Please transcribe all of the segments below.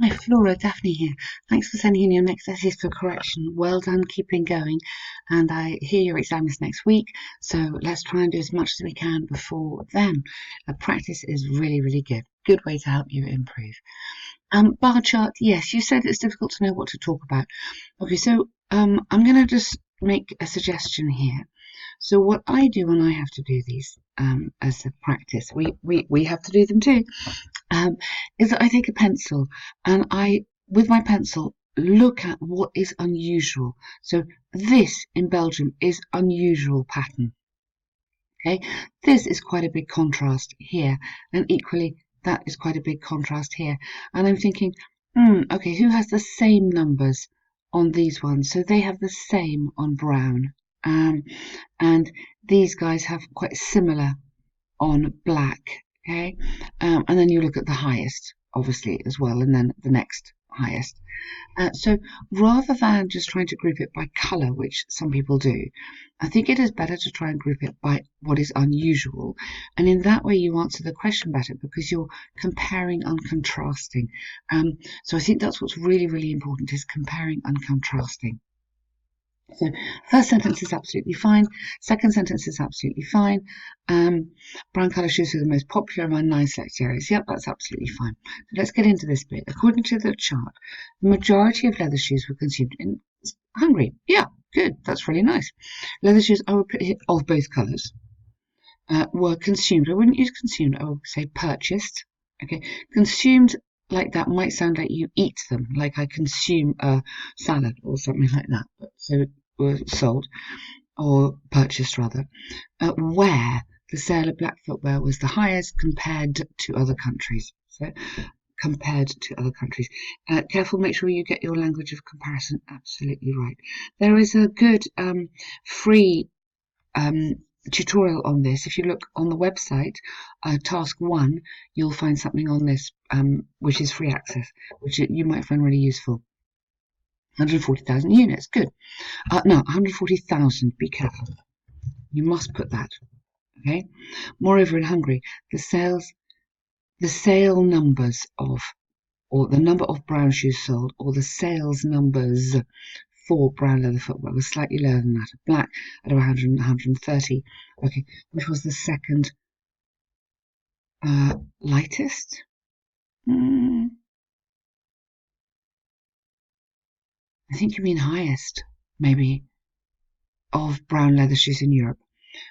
Hi, Flora, Daphne here. Thanks for sending in your next essays for correction. Well done, keeping going. And I hear your exam is next week, so let's try and do as much as we can before then. Practice is really, really good. Good way to help you improve. Bar chart, yes, you said it's difficult to know what to talk about. Okay, so I'm going to just make a suggestion here. So what I do when I have to do these as a practice, we have to do them too, is that I take a pencil and with my pencil, look at what is unusual. So this in Belgium is unusual pattern. Okay, this is quite a big contrast here, and equally that is quite a big contrast here. And I'm thinking, okay, who has the same numbers on these ones? So they have the same on brown, and these guys have quite similar on black. Okay, and then you look at the highest, obviously, as well, and then the next highest. So rather than just trying to group it by colour, which some people do, I think it is better to try and group it by what is unusual. And in that way, you answer the question better because you're comparing and contrasting. So I think that's what's really, really important is comparing and contrasting. So first sentence is absolutely fine. Second sentence is absolutely fine. Brown colour shoes are the most popular among 9 select areas. Yep, that's absolutely fine. So let's get into this bit. According to the chart, the majority of leather shoes were consumed in Hungary. Yeah, good. That's really nice. Leather shoes, I would put here, of both colours, were consumed. I wouldn't use consumed. I would say purchased. Okay, consumed like that might sound like you eat them, like I consume a salad or something like that. So were sold or purchased rather, where the sale of black footwear was the highest compared to other countries. So compared to other countries. Careful, make sure you get your language of comparison absolutely right. There is a good free tutorial on this. If you look on the website, task 1, you'll find something on this which is free access, which you might find really useful. 140,000 units, good. No, 140,000, be careful. You must put that, okay? Moreover, in Hungary, the sale numbers of, or the number of brown shoes sold, or the sales numbers for brown leather footwear was slightly lower than that of black at 100 130, okay, which was the second lightest. I think you mean highest, maybe, of brown leather shoes in Europe.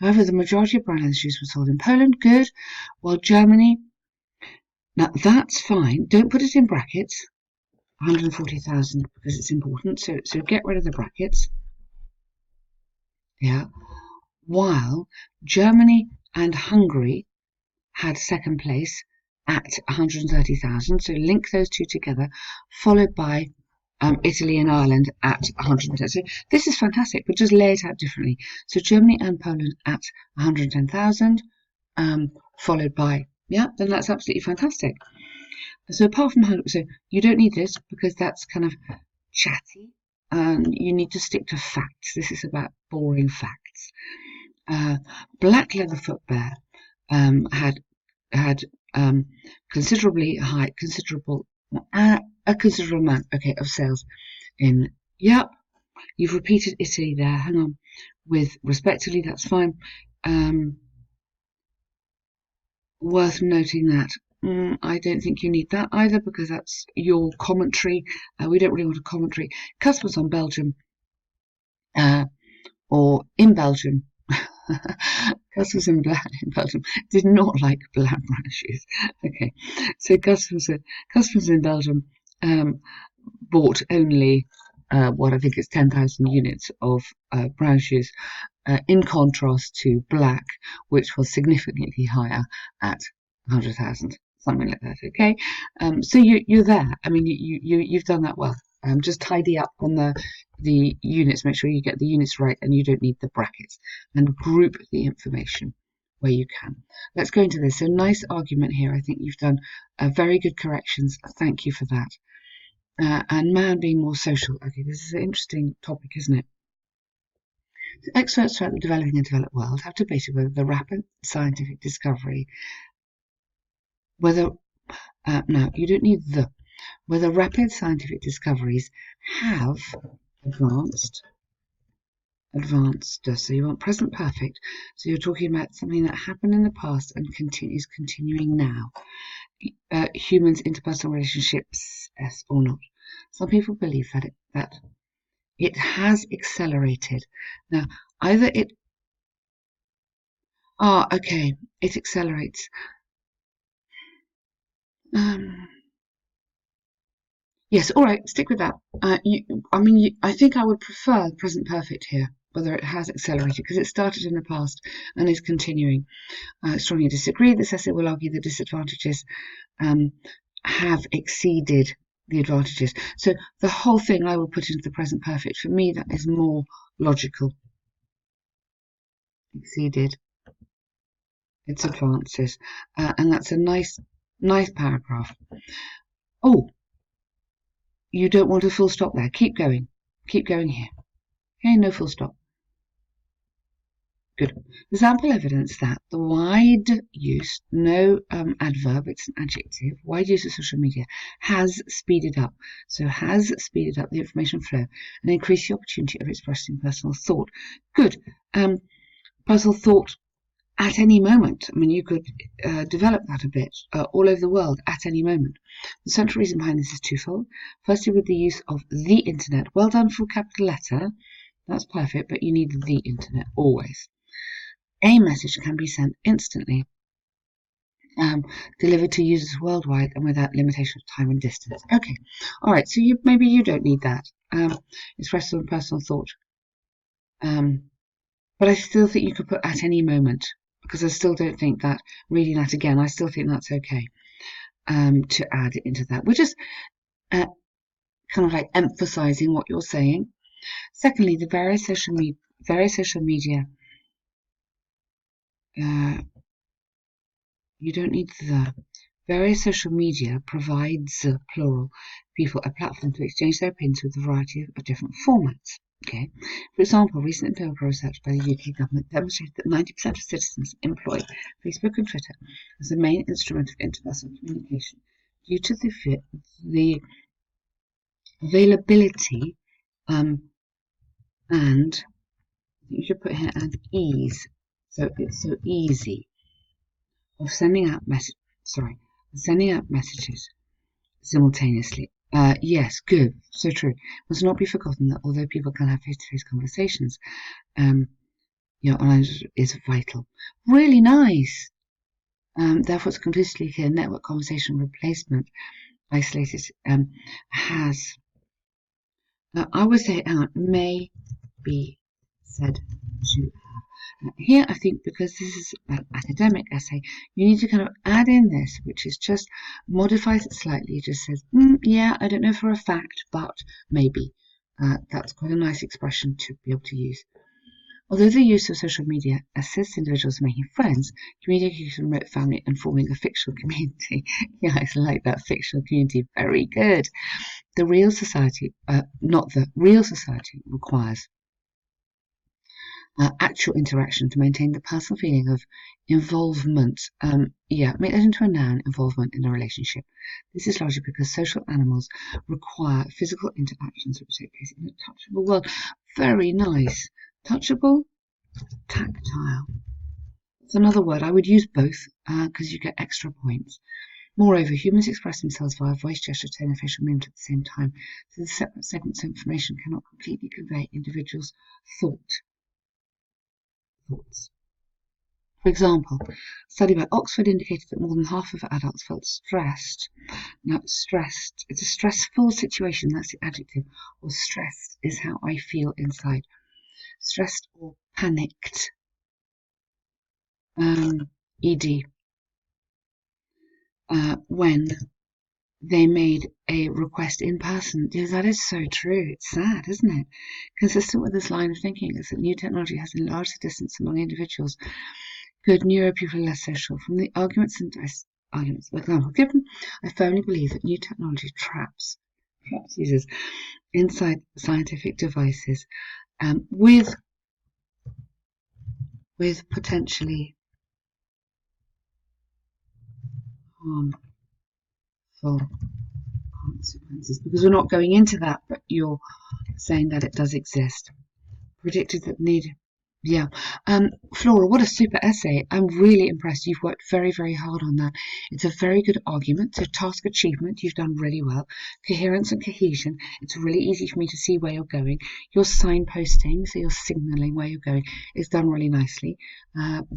However, the majority of brown leather shoes were sold in Poland, good, while Germany, now that's fine, don't put it in brackets, 140,000, because it's important, so get rid of the brackets, yeah, while Germany and Hungary had second place at 130,000, so link those two together, followed by Italy and Ireland at 110. So this is fantastic, but just lay it out differently. So Germany and Poland at 110,000, followed by, yeah, then that's absolutely fantastic. So apart from Hungary, so you don't need this because that's kind of chatty, and you need to stick to facts. This is about boring facts. Black leather footwear had considerable amount, okay, of sales in, yep, you've repeated Italy there, hang on, with respectively, that's fine. Worth noting that I don't think you need that either because that's your commentary. We don't really want a commentary. Customers on Belgium or in Belgium, customers in Belgium did not like black brown shoes. Okay, so customers in Belgium bought only what I think is 10,000 units of brown shoes, in contrast to black, which was significantly higher at 100,000, something like that. Okay, so you're there. I mean, you've done that well. Just tidy up on the units. Make sure you get the units right, and you don't need the brackets. And group the information where you can. Let's go into this. So nice argument here. I think you've done very good corrections. Thank you for that. And man being more social. Okay, this is an interesting topic, isn't it? So experts throughout the developing and developed world have debated whether the rapid scientific discovery, no, you don't need the, whether rapid scientific discoveries have advanced. So you want present perfect. So you're talking about something that happened in the past and is continuing now. Humans' interpersonal relationships, yes or not. Some people believe that it has accelerated. Now, either it okay, it accelerates. Yes, all right, stick with that. I think I would prefer present perfect here, whether it has accelerated, because it started in the past and is continuing. Strongly disagree. The essay will argue the disadvantages have exceeded the advantages. So the whole thing I will put into the present perfect. For me, that is more logical. Exceeded its advances, and that's a nice paragraph. Oh, you don't want a full stop there. Keep going here. Okay, no full stop. Good. Example evidence that the wide use, no adverb, it's an adjective, wide use of social media has speeded up. So has speeded up the information flow and increased the opportunity of expressing personal thought. Good. Personal thought at any moment. I mean, you could develop that a bit all over the world at any moment. The central reason behind this is twofold. Firstly, with the use of the internet. Well done for capital letter. That's perfect, but you need the internet always. A message can be sent instantly, delivered to users worldwide and without limitation of time and distance. Okay, all right, so maybe you don't need that. Express some personal thought. But I still think you could put at any moment, because I still don't think that, reading that again, I still think that's okay to add into that. We're just kind of like emphasizing what you're saying. Secondly, the various social media. You don't need the. Various social media provides, plural, people a platform to exchange their opinions with a variety of different formats. Okay. For example, recent empirical research by the UK government demonstrated that 90% of citizens employ Facebook and Twitter as the main instrument of interpersonal communication due to the availability and you should put here and ease. So it's so easy of sending out messages simultaneously. Yes, good, so true. Must not be forgotten that although people can have face-to-face conversations, online is vital. Really nice. Therefore, it's completely clear network conversation replacement isolated has. I would say may be said to have. Here, I think because this is an academic essay, you need to kind of add in this, which is just modifies it slightly. It just says, yeah, I don't know for a fact, but maybe. That's quite a nice expression to be able to use. Although the use of social media assists individuals in making friends, communicating with remote family and forming a fictional community. Yeah, I like that fictional community. Very good. The real society, not the real society, requires actual interaction to maintain the personal feeling of involvement. Make that into a noun, involvement in a relationship. This is largely because social animals require physical interactions which take place in a touchable world. Very nice. Touchable, tactile. It's another word. I would use both because you get extra points. Moreover, humans express themselves via voice, gesture, tone, and facial movement at the same time, so the separate segments of information cannot completely convey individuals' thoughts. For example, a study by Oxford indicated that more than half of adults felt stressed. Now, stressed, it's a stressful situation, that's the adjective, or stressed is how I feel inside. Stressed or panicked. ED. When they made a request in person. Yeah, that is so true. It's sad, isn't it? Consistent with this line of thinking is that new technology has enlarged the distance among individuals. Good neuro people are less social. From the arguments for example given, I firmly believe that new technology traps users inside scientific devices with potentially harmful consequences, because we're not going into that, but you're saying that it does exist. Predicted that need. Yeah. Flora, what a super essay. I'm really impressed. You've worked very, very hard on that. It's a very good argument. So task achievement, you've done really well. Coherence and cohesion, it's really easy for me to see where you're going. Your signposting, so you're signaling where you're going, is done really nicely.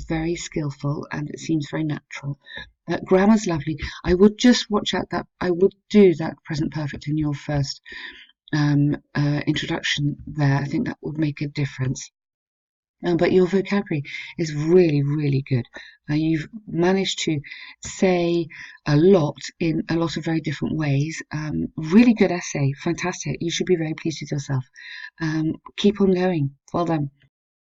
Very skillful, and it seems very natural. Grammar's lovely. I would just watch out that I would do that present perfect in your first introduction there. I think that would make a difference. But your vocabulary is really, really good. You've managed to say a lot in a lot of very different ways. Really good essay. Fantastic. You should be very pleased with yourself. Keep on going. Well done.